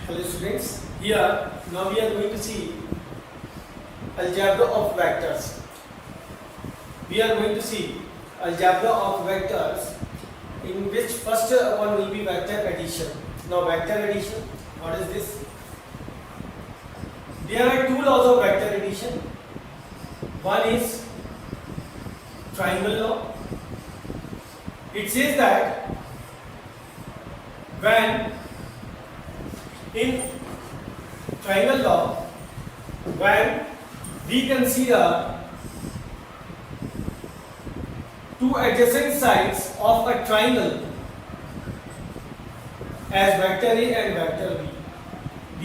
Hello students, here now we are going to see algebra of vectors. We are going to see algebra of vectors in which first one will be vector addition. Now vector addition, what is this? There are two laws of vector addition. One is triangle law. It says that when in triangle law, when we consider two adjacent sides of a triangle as vector A and vector B,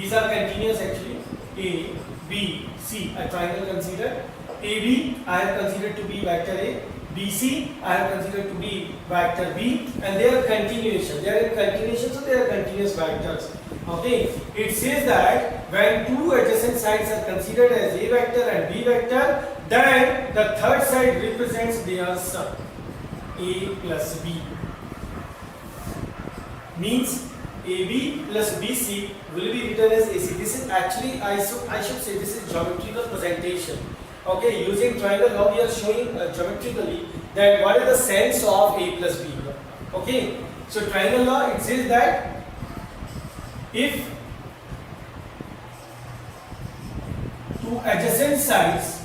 these are continuous actually. A, B, C, a triangle considered. AB I have considered to be vector A, BC I have considered to be vector B, and they are continuation. They are in continuation, so they are continuous vectors. Okay, it says that when two adjacent sides are considered as A vector and B vector, then the third side represents their sum, A plus B. Means AB plus BC will be written as AC. This is actually, I should say, this is geometrical presentation. Okay, using triangle law we are showing geometrically that what is the sense of A plus B. Okay, so triangle law, it says that if two adjacent sides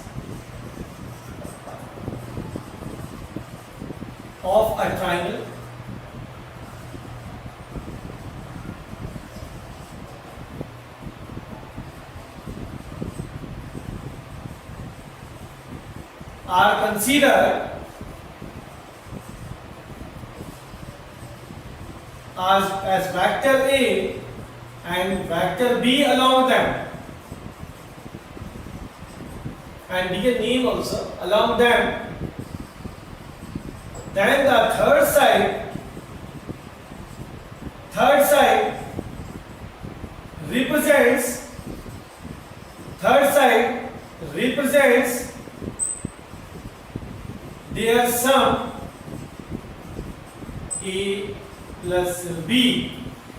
of a triangle are considered as vector A and vector B along them, and we can name also along them, then the third side represents their sum A plus B.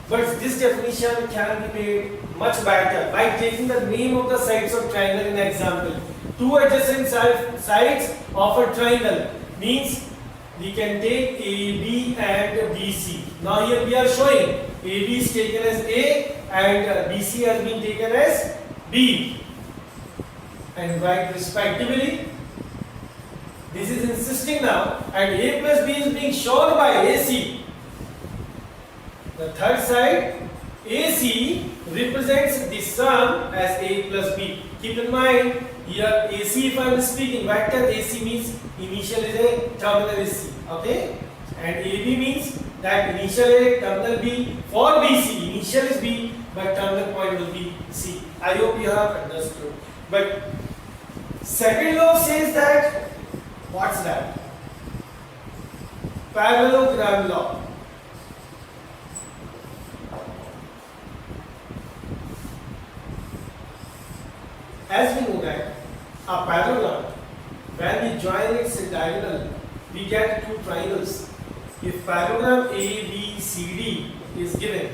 But this definition can be made much better by taking the name of the sides of triangle in example. Two adjacent sides of a triangle means we can take AB and BC. Now here we are showing AB is taken as A and BC has been taken as B, and write respectively. This is insisting now, and A plus B is being shown by AC. The third side AC represents the sum as A plus B. Keep in mind here AC, if I am speaking vector, AC means initial is A, terminal is C. Okay, and AB means that initial A, terminal B. For BC, initial is B, but terminal point will be C. I hope you have understood. But second law says that, what's that? Parallelogram law. As we know that a parallelogram, when we join its diagonal, we get two triangles. If parallelogram ABCD is given,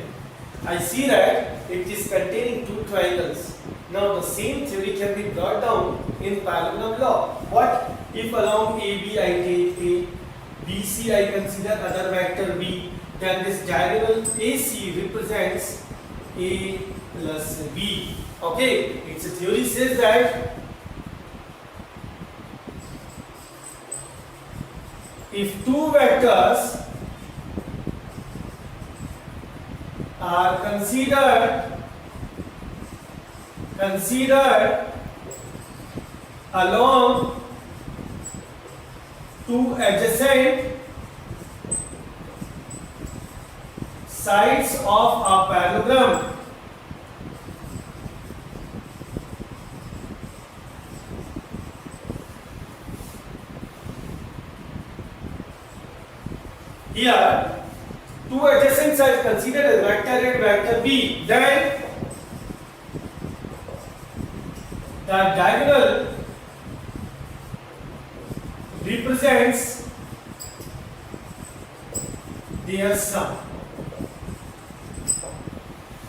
I see that it is containing two triangles. Now the same theory can be brought down in parallelogram law. What if along AB I take A, BC I consider other vector B, then this diagonal AC represents A plus B. Okay, its theory says that if two vectors are considered along two adjacent sides of a parallelogram, here two adjacent sides considered as vector A and vector B, then the diagonal represents their sum.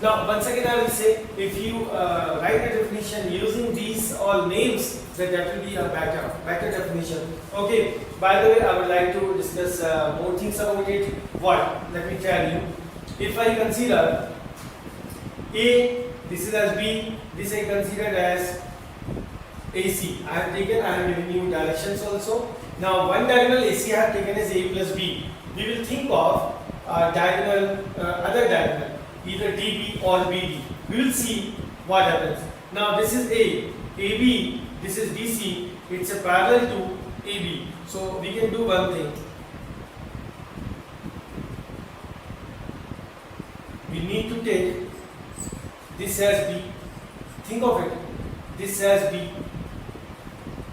Now, once again, I will say, if you write a definition using these all names, then that will be a better definition. Okay. By the way, I would like to discuss more things about it. What? Let me tell you. If I consider A, this is as B, this I consider as AC. I have given you directions also. Now, one diagonal AC I have taken as A plus B. We will think of diagonal, other diagonal, either DB or BD. We will see what happens. Now, this is A, AB, this is BC. It's a parallel to AB. So, we can do one thing. We need to take this as B. Think of it. This as B.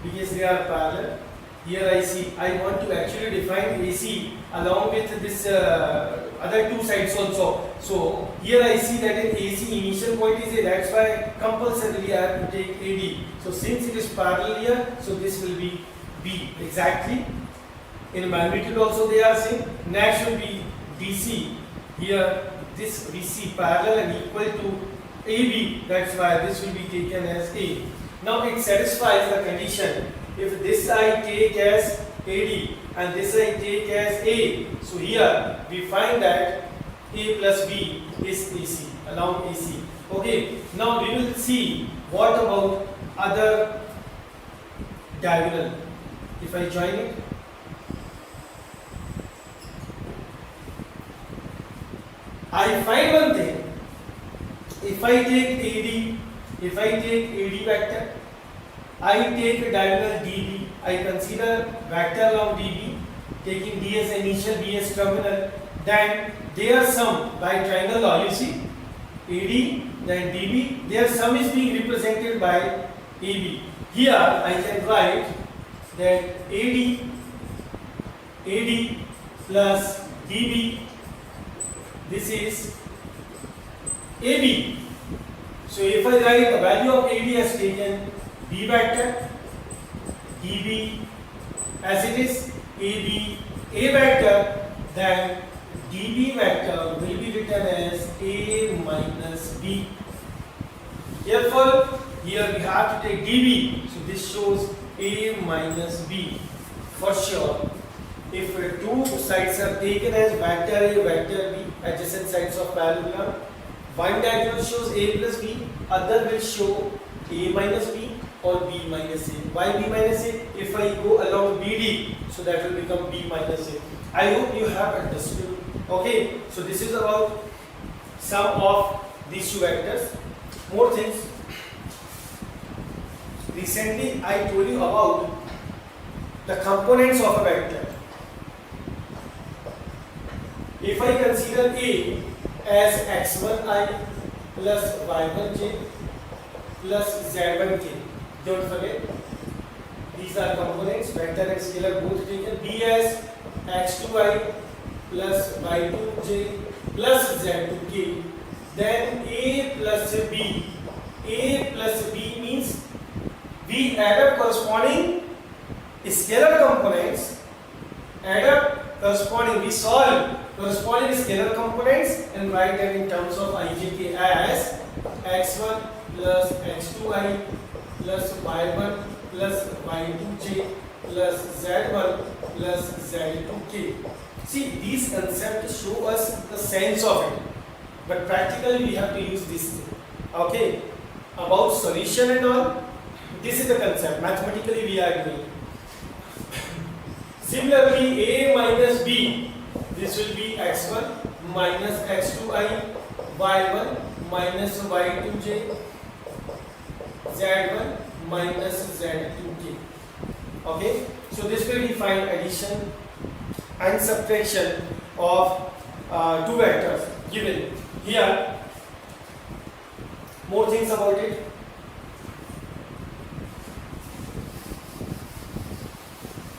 Because they are parallel. Here I see, I want to actually define AC along with this other two sides also. So here I see that in AC initial point is A, that's why compulsorily I have to take AD. So since it is parallel here, so this will be B exactly. In magnitude also they are same. Next will be DC. Here this BC parallel and equal to AB, that's why this will be taken as A. Now it satisfies the condition. If this I take as AD and this I take as A, so here we find that A plus B is AC, along AC. Okay, now we will see what about other diagonal. If I join it, I find one thing. If I take AD vector, I take a diagonal DB, I consider vector along DB, taking D as initial, B as terminal, then their sum by triangle law, you see, AD, then DB, their sum is being represented by AB. Here I can write that AD plus DB, this is AB. So if I write the value of AD as taken B vector, DB as it is AB A vector, then DB vector will be written as A minus B. Therefore, here we have to take DB, so this shows A minus B for sure. If two sides are taken as vector A, vector B, adjacent sides of parallelogram, one diagonal shows A plus B, other will show A minus B or B minus A. Why B minus A? If I go along BD, so that will become B minus A. I hope you have understood. Okay, so this is about some of these two vectors. More things. Recently, I told you about the components of a vector. If I consider A as x1i plus y1j plus z1k, don't forget, these are components, vector and scalar both taken. B as x2i plus y2j plus z2k, then A plus B. A plus B means we add up corresponding scalar components, we solve corresponding scalar components and write them in terms of ijk as x1 plus x2i plus y1 plus y2j plus z1 plus z2k. See, these concepts show us the sense of it, but practically we have to use this thing. Okay, about solution and all, this is the concept. Mathematically we are doing. Similarly, A minus B, this will be x1 minus x2i, y1 minus y2j, z1 minus z2k. Okay, so this will define addition and subtraction of two vectors given here. More things about it.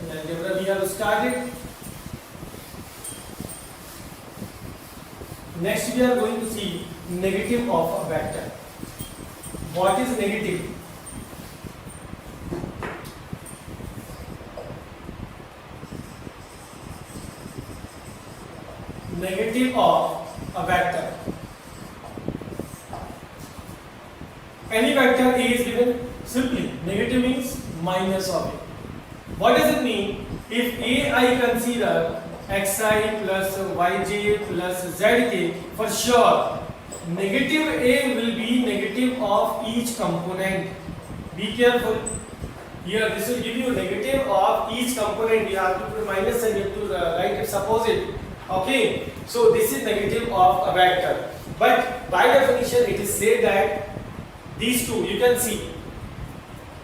And we have started. Next we are going to see negative of a vector. What is negative? Negative of a vector. any vector A is given, simply negative means minus of A. What does it mean? If A I consider xi plus yj plus zk, for sure negative A will be negative of each component. Be careful. Here this will give you negative of each component. You have to put minus and you have to write it opposite. Okay, so this is negative of a vector. But by definition it is said that these two, you can see,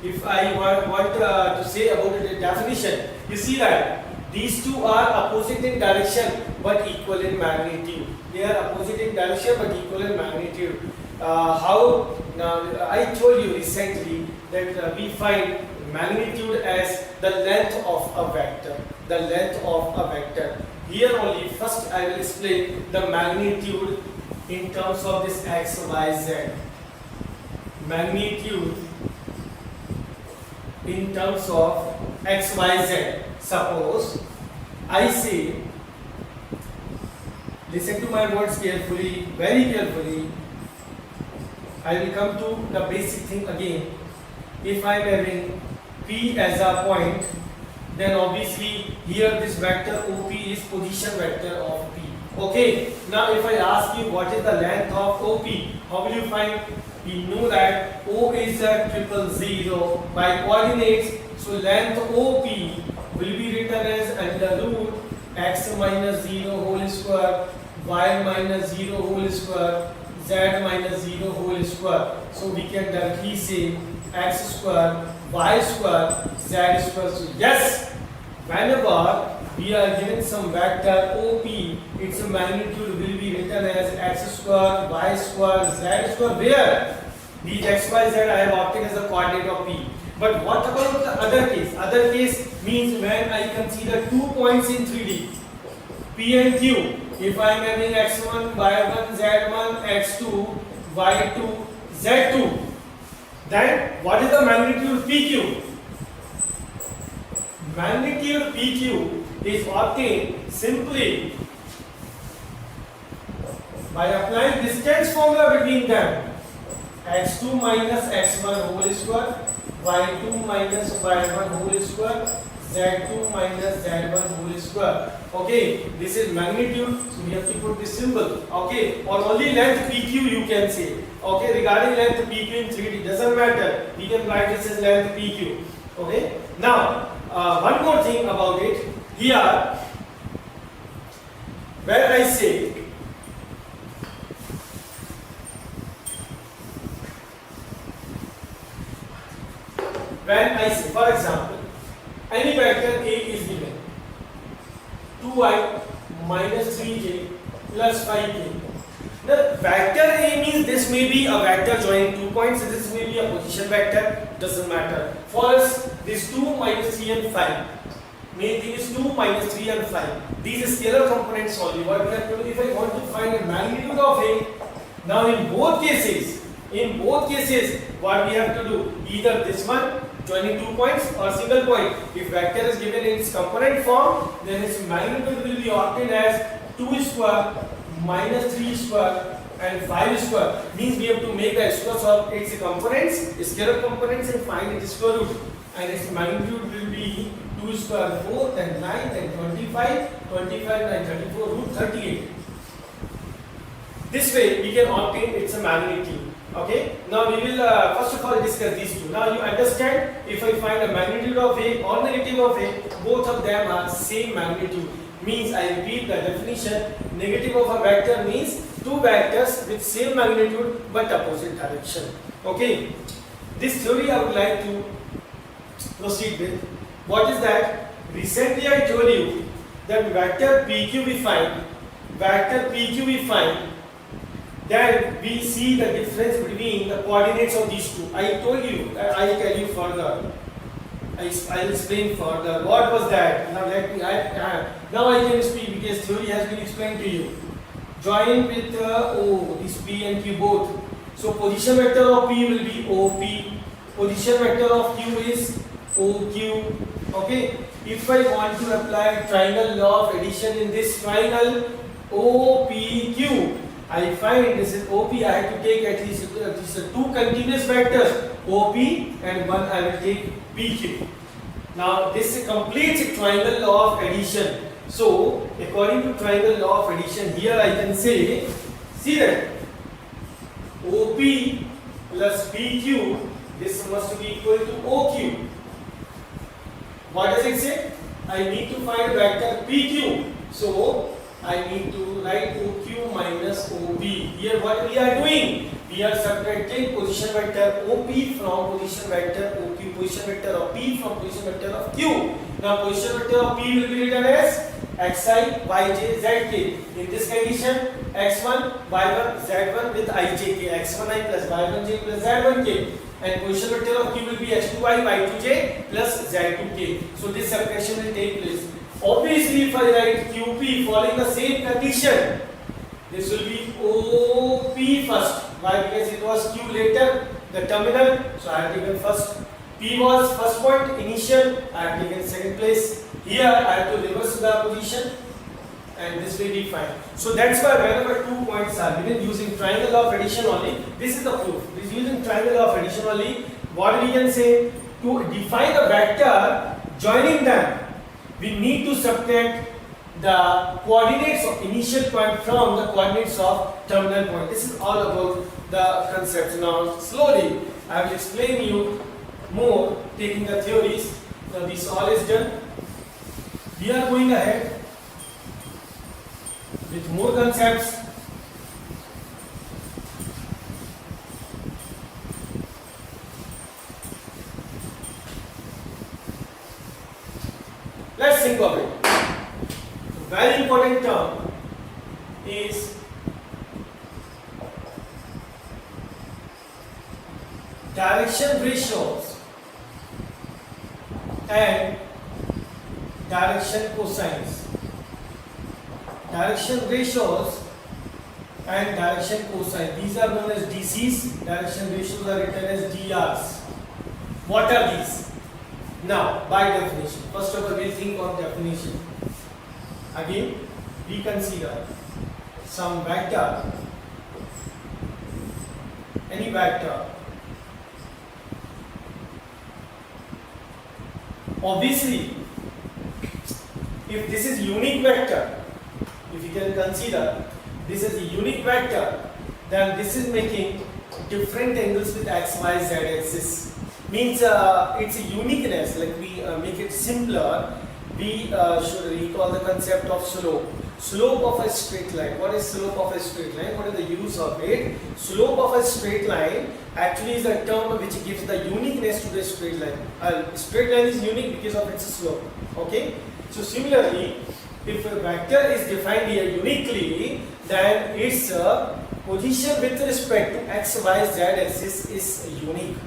if I want to say about the definition, you see that these two are opposite in direction but equal in magnitude. They are opposite in direction but equal in magnitude. How? Now I told you recently that we find magnitude as the length of a vector. The length of a vector. Here only first I will explain the magnitude in terms of this x, y, z. Magnitude in terms of x, y, z. Suppose I say, listen to my words carefully, very carefully. I will come to the basic thing again. If I am having P as a point, then obviously here this vector OP is position vector of P. Okay, now if I ask you what is the length of OP, how will you find? We know that O is a 000 by coordinates, so length OP will be written as under root x minus 0 whole square, y minus 0 whole square, z minus 0 whole square. So we can directly say x square, y square, z square. So yes, whenever we are given some vector OP, its magnitude will be written as x square, y square, z square. Where? These x, y, z I have obtained as a coordinate of P. But what about the other case? Other case means when I consider 2 points in 3D, P and Q. If I am having x1, y1, z1, x2, y2, z2, then what is the magnitude PQ? Magnitude PQ is obtained simply by applying distance formula between them. x2 minus x1 whole square, y2 minus y1 whole square, z2 minus z1 whole square. Okay, this is magnitude, so we have to put this symbol. Okay, or only length PQ you can say. Okay, regarding length PQ in 3D doesn't matter. We can write this as length PQ. Okay, now one more thing about it. Here, where I say when I say, for example, any vector A is given 2i minus 3j plus 5k. The vector A means this may be a vector joining 2 points, this may be a position vector, doesn't matter. For us, this 2 minus 3 and 5. Main thing is 2 minus 3 and 5. These are scalar components only. What we have to do, if I want to find a magnitude of A, now in both cases, what we have to do, either this one joining 2 points or single point. If vector is given in its component form, then its magnitude will be obtained as 2 square minus 3 square and 5 square. Means we have to make the squares of its components, scalar components, and find its square root. And its magnitude will be 2 square 4 and 9 and 25, 25 and 34 root 38. This way we can obtain its magnitude. Okay, now we will first of all discuss these two. Now you understand, if I find a magnitude of A or negative of A, both of them are same magnitude. Means, I repeat the definition, negative of a vector means two vectors with same magnitude but opposite direction. Okay, this theory I would like to proceed with. What is that? Recently I told you that vector PQ we find, then we see the difference between the coordinates of these two. I told you, I will tell you further. I will explain further. What was that? Now let me. Now I can speak because theory has been explained to you. Join with O, this P and Q both. So position vector of P will be OP. Position vector of Q is OQ. Okay. If I want to apply triangle law of addition in this triangle OPQ, I find this is OP, I have to take at least two continuous vectors, OP and one I will take PQ. Now this completes a triangle law of addition. So according to triangle law of addition, here I can say, see that OP plus PQ, this must be equal to OQ. What does it say? I need to find vector PQ. So I need to write OQ minus OP. Here what we are doing? We are subtracting position vector OP from position vector OQ, position vector of P from position vector of Q. Now position vector of P will be written as xi, yj, zk. In this condition, x1, y1, z1 with ijk, x1i plus y1j plus z1k. And position vector of Q will be h2i, y2j plus z2k. So this subtraction will take place. Obviously, if I write QP following the same condition, this will be OP first. Why? Because it was Q later, the terminal. So I have taken first. P was first point, initial. I have taken second place. Here I have to reverse the position, and this will be fine. So that's why whenever 2 points are given using triangle of addition only, this is the proof. This is using triangle of addition only. What we can say, to define a vector joining them, we need to subtract the coordinates of initial point from the coordinates of terminal point. This is all about the concept. Now slowly I will explain you more taking the theories. Now this all is done. We are going ahead with more concepts. Let's think of it. A very important term is direction ratios and direction cosines. Direction ratios and direction cosine. These are known as DCs. Direction ratios are written as DRs. What are these? Now, by definition, first of all, we think of definition. Again, we consider some vector, any vector. Obviously, if this is unique vector, if you can consider this is a unique vector, then this is making different angles with x, y, z axis. Means it's a uniqueness. Like we make it simpler, we should recall the concept of slope. Slope of a straight line. What is slope of a straight line? What is the use of it? Slope of a straight line actually is a term which gives the uniqueness to the straight line. Straight line is unique because of its slope. Okay. So similarly, if a vector is defined here uniquely, then its position with respect to x, y, z axis is unique.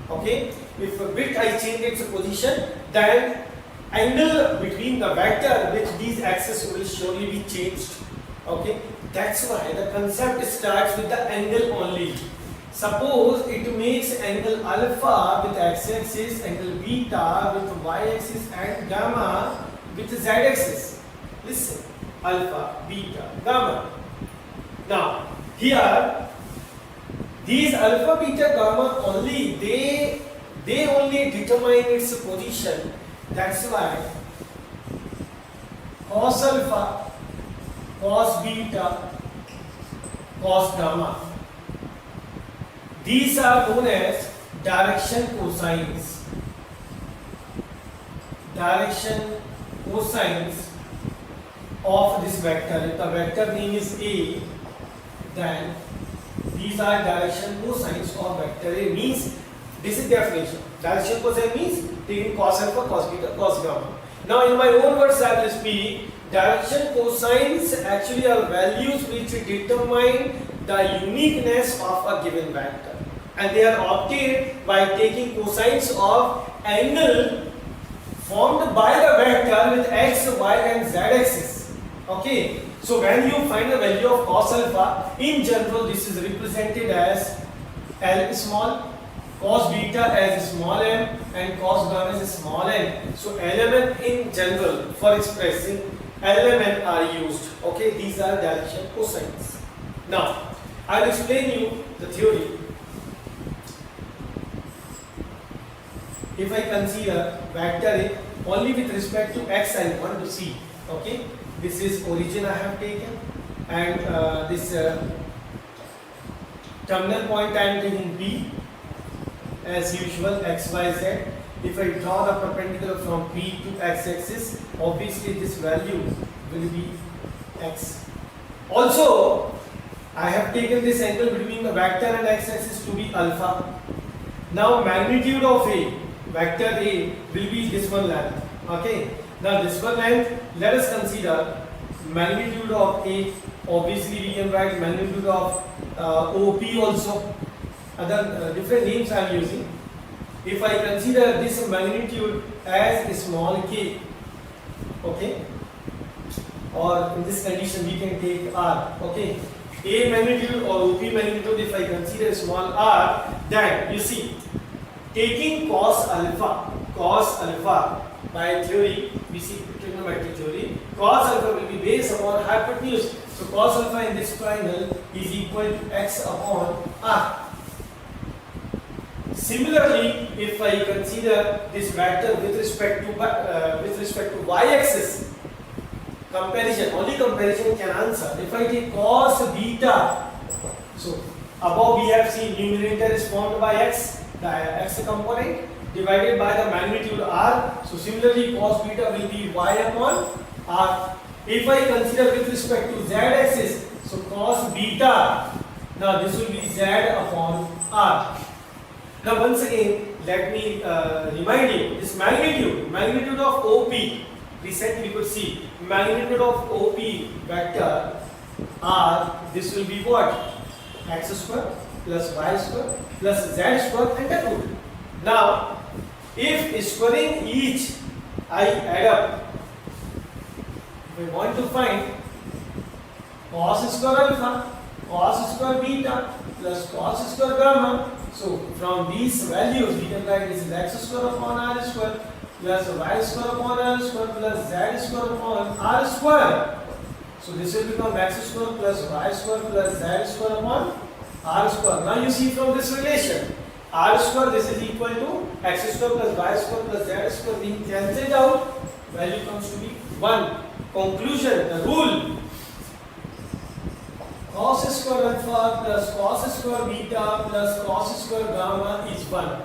Okay. If a bit I change its position, then angle between the vector with these axes will surely be changed. Okay. That's why the concept starts with the angle only. Suppose it makes angle alpha with x-axis, angle beta with y-axis, and gamma with z-axis. Listen, alpha, beta, gamma. Now, here, these alpha, beta, gamma only, they only determine its position. That's why cos alpha, cos beta, cos gamma, these are known as direction cosines. Direction cosines of this vector. If the vector name is A, then these are direction cosines of vector A. Means this is definition. Direction cosine means taking cos alpha, cos beta, cos gamma. Now in my own words I will speak. Direction cosines actually are values which determine the uniqueness of a given vector, and they are obtained by taking cosines of angle formed by the vector with x, y, and z axis. Okay, so when you find the value of cos alpha, in general this is represented as L small, cos beta as small m, and cos gamma as small n. So L m n in general for expressing L m n are used. Okay, these are direction cosines. Now, I'll explain you the theory. If I consider vector A only with respect to x I want to see, okay, this is origin I have taken, and this terminal point I am taking B as usual, x, y, z. If I draw the perpendicular from B to x axis, obviously this value will be x. Also, I have taken this angle between the vector and x axis to be alpha. Now magnitude of A, vector A will be this one length. Okay. Now this one length, let us consider magnitude of A. Obviously we can write magnitude of OP also. Other different names I am using. If I consider this magnitude as small k, okay, or in this condition we can take r, okay, A magnitude or OP magnitude, if I consider small r, then you see, taking cos alpha by theory, we see trigonometric theory, cos alpha will be based upon hypotenuse. So cos alpha in this triangle is equal to x upon r. Similarly, if I consider this vector with respect to y-axis, comparison, only comparison can answer. If I take cos beta, so above we have seen numerator is formed by x, the x component divided by the magnitude r. So similarly, cos beta will be y upon r. If I consider with respect to z-axis, so cos beta, now this will be z upon r. Now once again, let me remind you, this magnitude of OP, recently we could see, magnitude of OP vector R, this will be what? X square plus y square plus z square under root. Now, if squaring each, I add up, if I want to find cos square alpha, cos square beta plus cos square gamma. So from these values we can write this is x square upon r square plus y square upon r square plus z square upon r square. So this will become x square plus y square plus z square upon r square. Now you see from this relation, r square this is equal to x square plus y square plus z square being cancelled out, value comes to be 1. Conclusion, the rule, cos square alpha plus cos square beta plus cos square gamma is 1.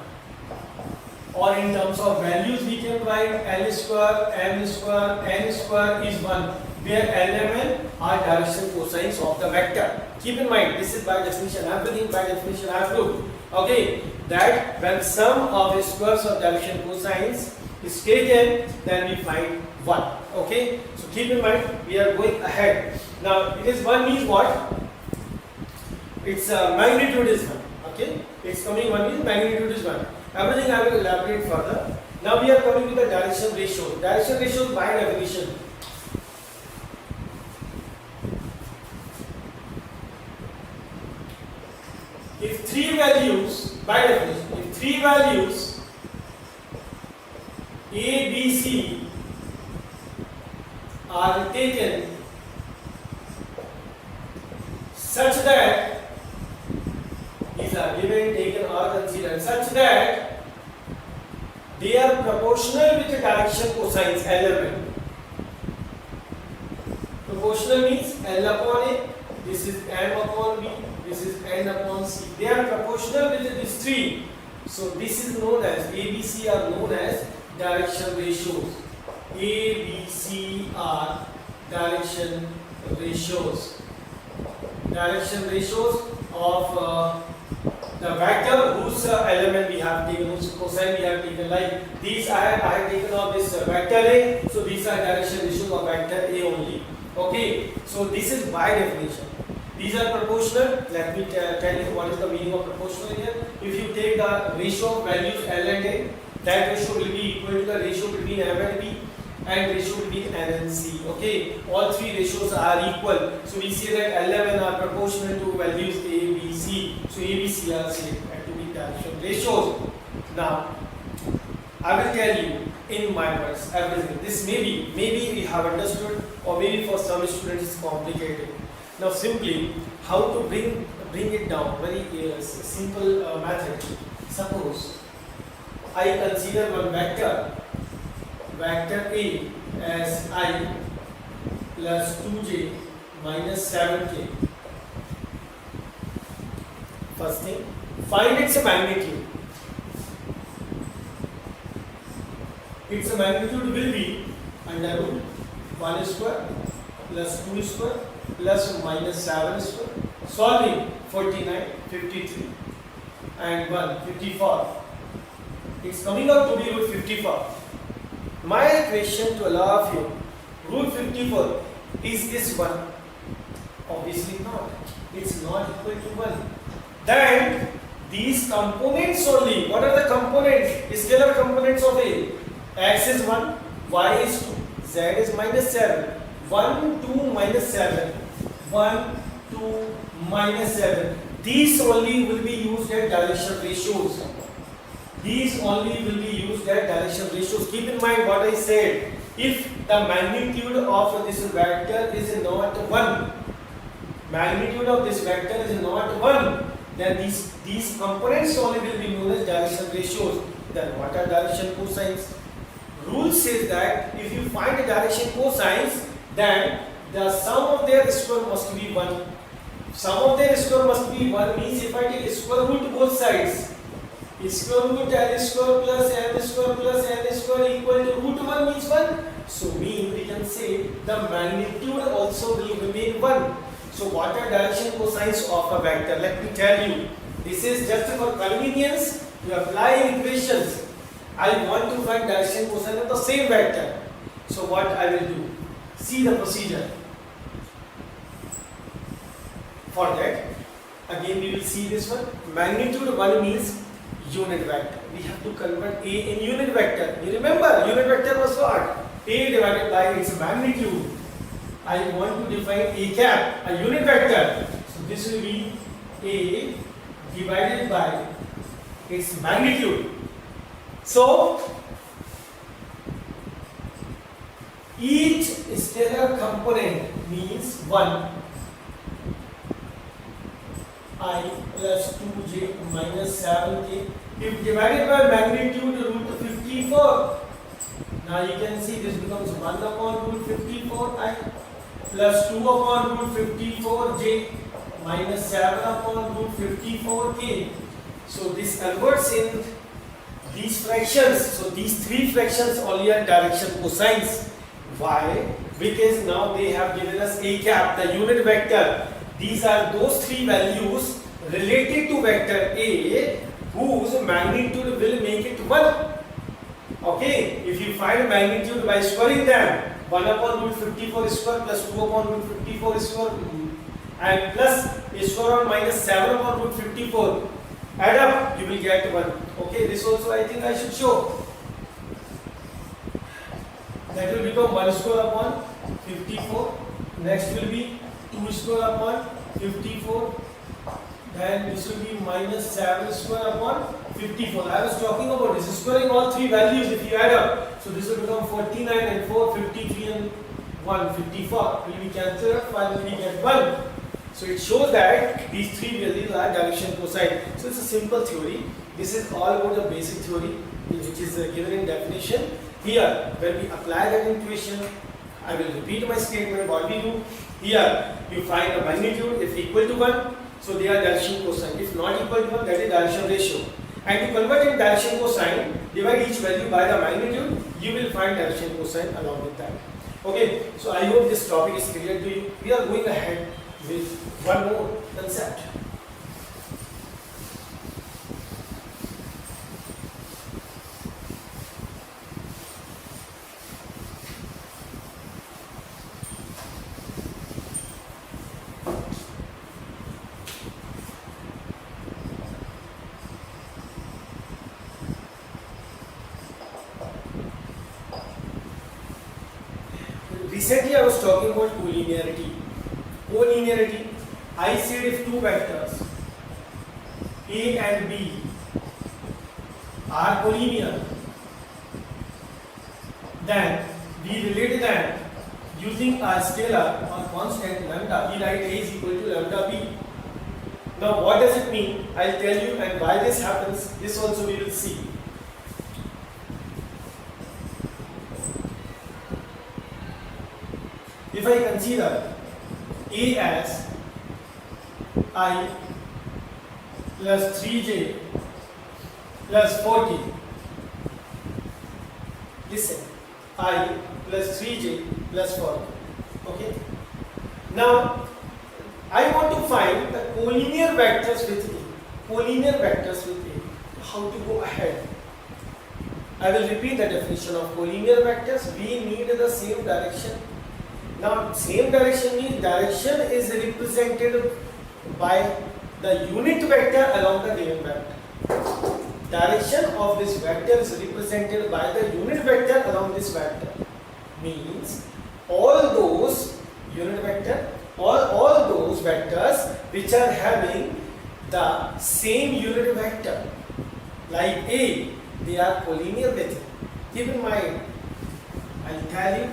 Or in terms of values we can write L square, M square, N square is 1, where L and N are direction cosines of the vector. Keep in mind, this is by definition, everything by definition I have proved. Okay, that when sum of squares of direction cosines is taken, then we find 1. Okay, so keep in mind, we are going ahead. Now, it is 1 means what? Its magnitude is 1. Okay, it's coming 1 means magnitude is 1. Everything I will elaborate further. Now we are coming to the direction ratio. Direction ratio by definition. If three values, by definition, if three values A, B, C are taken such that these are given, taken or considered such that they are proportional with the direction cosines element. Proportional means L upon A, this is M upon B, this is N upon C. They are proportional with these three. So this is known as, A, B, C are known as direction ratios. A, B, C are direction ratios. Direction ratios of the vector whose element we have taken, whose cosine we have taken. Like these I have taken of this vector A, so these are direction ratios of vector A only. Okay, so this is by definition. These are proportional. Let me tell you what is the meaning of proportional here. If you take the ratio of values L and A, that ratio will be equal to the ratio between M and B and ratio between N and C. Okay, all three ratios are equal. So we say that L and N are proportional to values A, B, C. So A, B, C are said to be direction ratios. Now, I will tell you in my words everything. This maybe we have understood, or maybe for some students it's complicated. Now simply how to bring it down, very simple method. Suppose I consider one vector A as I plus 2j minus 7k. First thing, find its magnitude. Its magnitude will be under root 1 square plus 2 square plus minus 7 square. Solving 49, 53 and 1, 54. It's coming out to be root 54. My question to all of you, root 54, is this 1? Obviously not. It's not equal to 1. Then these components only, what are the components? Scalar components of A. X is 1, Y is 2, Z is minus 7. 1, 2, minus 7. 1, 2, minus 7. These only will be used as direction ratios. These only will be used as direction ratios. Keep in mind what I said. If the magnitude of this vector is not 1, magnitude of this vector is not 1, then these components only will be known as direction ratios. Then what are direction cosines? Rule says that if you find a direction cosines, then the sum of their square must be 1. Sum of their square must be 1 means if I take square root both sides, square root l square plus n square plus n square equal to root 1 means 1. So we can say the magnitude also will remain 1. So what are direction cosines of a vector? Let me tell you. This is just for convenience. You apply equations. I want to find direction cosine of the same vector. So what I will do? See the procedure. For that, again we will see this one. Magnitude 1 means unit vector. We have to convert A in unit vector. You remember, unit vector was what? A divided by its magnitude. I want to define A cap, a unit vector. So this will be A divided by its magnitude. So each scalar component means 1 I plus 2j minus 7k. If divided by magnitude root 54, now you can see this becomes 1 upon root 54I plus 2 upon root 54j minus 7 upon root 54k. So this converts in these fractions. So these three fractions only are direction cosines. Why? Because now they have given us A cap, the unit vector. These are those three values related to vector A whose magnitude will make it 1. Okay, if you find magnitude by squaring them, 1 upon root 54 square plus 2 upon root 54 square and plus a square on minus 7 upon root 54, add up, you will get 1. Okay, this also I think I should show. That will become 1 square upon 54. Next will be 2 square upon 54. Then this will be minus 7 square upon 54. I was talking about this, squaring all three values if you add up. So this will become 49 and 4, 53 and 1, 54. Will be cancelled, finally we get 1. So it shows that these three values are direction cosine. So it's a simple theory. This is all about the basic theory which is given in definition. Here, when we apply that equation, I will repeat my statement. What we do here, you find the magnitude if equal to 1, so they are direction cosine. If not equal to 1, that is direction ratio. And to convert in direction cosine, divide each value by the magnitude, you will find direction cosine along with that. Okay, so I hope this topic is clear to you. We are going ahead with one more concept. Recently I was talking about collinearity. Collinearity, I said if two vectors A and B are collinear, then we relate them using a scalar or constant lambda, we write A is equal to lambda B. Now what does it mean? I'll tell you, and why this happens, this also we will see. If I consider A as I plus 3j plus 4k, listen, I plus 3j plus 4k, okay? Now, I want to find the collinear vectors with A. Collinear vectors with A. How to go ahead? I will repeat the definition of collinear vectors. We need the same direction. Now, same direction means direction is represented by the unit vector along the given vector. Direction of this vector is represented by the unit vector along this vector. Means all those unit vector, all those vectors which are having the same unit vector like A, they are collinear with it. Keep in mind, I'll tell you,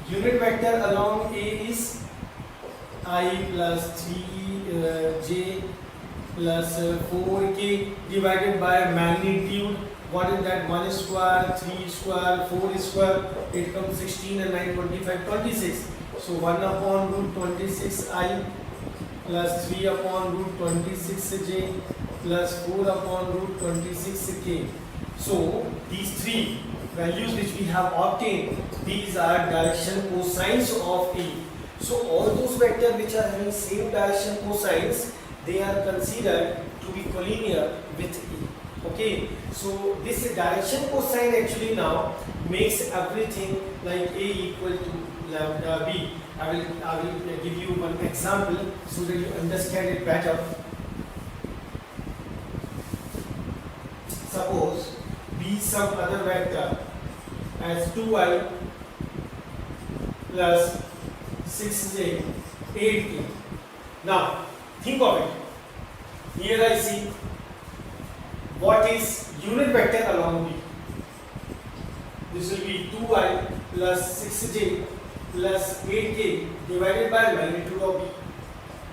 unit vector along A is I plus 3j plus 4k divided by magnitude. What is that? 1 square, 3 square, 4 square. It comes 16 and 9, 25, 26. So 1 upon root 26i plus 3 upon root 26j plus 4 upon root 26k. So these three values which we have obtained, these are direction cosines of A. So all those vectors which are having same direction cosines, they are considered to be collinear with A. Okay, so this direction cosine actually now makes everything like A equal to lambda B. I will give you one example so that you understand it better. Suppose B some other vector as 2i plus 6j 8k. Now think of it. Here I see what is unit vector along B. This will be 2i plus 6j plus 8k divided by magnitude of B.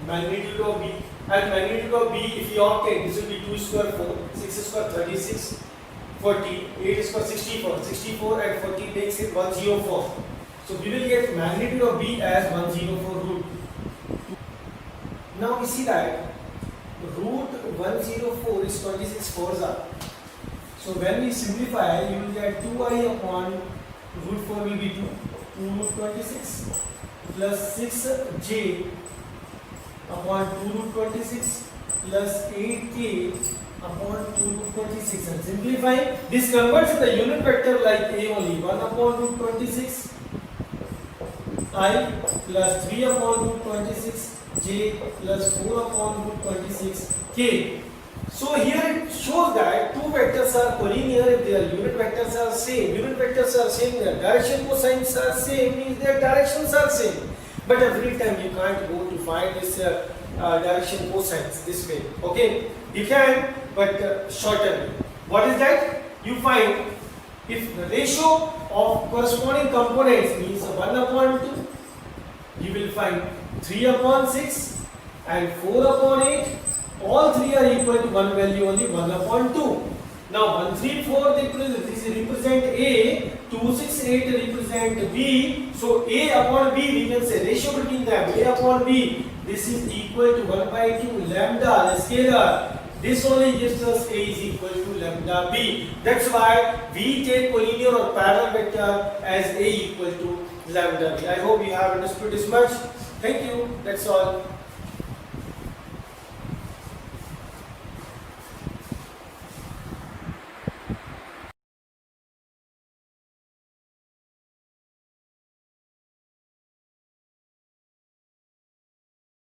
Magnitude of B. And magnitude of B, if you obtain, this will be 2 square 4, 6 square 36, 40, 8 square 64. 64 and 40 makes it 104. So we will get magnitude of B as 104 root. Now we see that root 104 is 26 fours are. So when we simplify, you will get 2i upon root 4 will be 2 root 26 plus 6j upon 2 root 26 plus 8k upon 2 root 26. And simplifying, this converts to the unit vector like A only. 1 upon root 26 I plus 3 upon root 26 j plus 4 upon root 26 k. So here it shows that two vectors are collinear if their unit vectors are same. Unit vectors are same, their direction cosines are same, means their directions are same. But every time you can't go to find this direction cosines this way. Okay, you can, but shorten. What is that? You find if the ratio of corresponding components means 1 upon 2, you will find 3 upon 6 and 4 upon 8. All three are equal to one value only, 1 upon 2. Now 1, 3, 4 this represent A, 2, 6, 8 represent B. So A upon B, we can say ratio between them, A upon B, this is equal to 1 by 2 lambda, the scalar. This only gives us A is equal to lambda B. That's why we take collinear or parallel vector as A equal to lambda B. I hope you have understood this much. Thank you. That's all.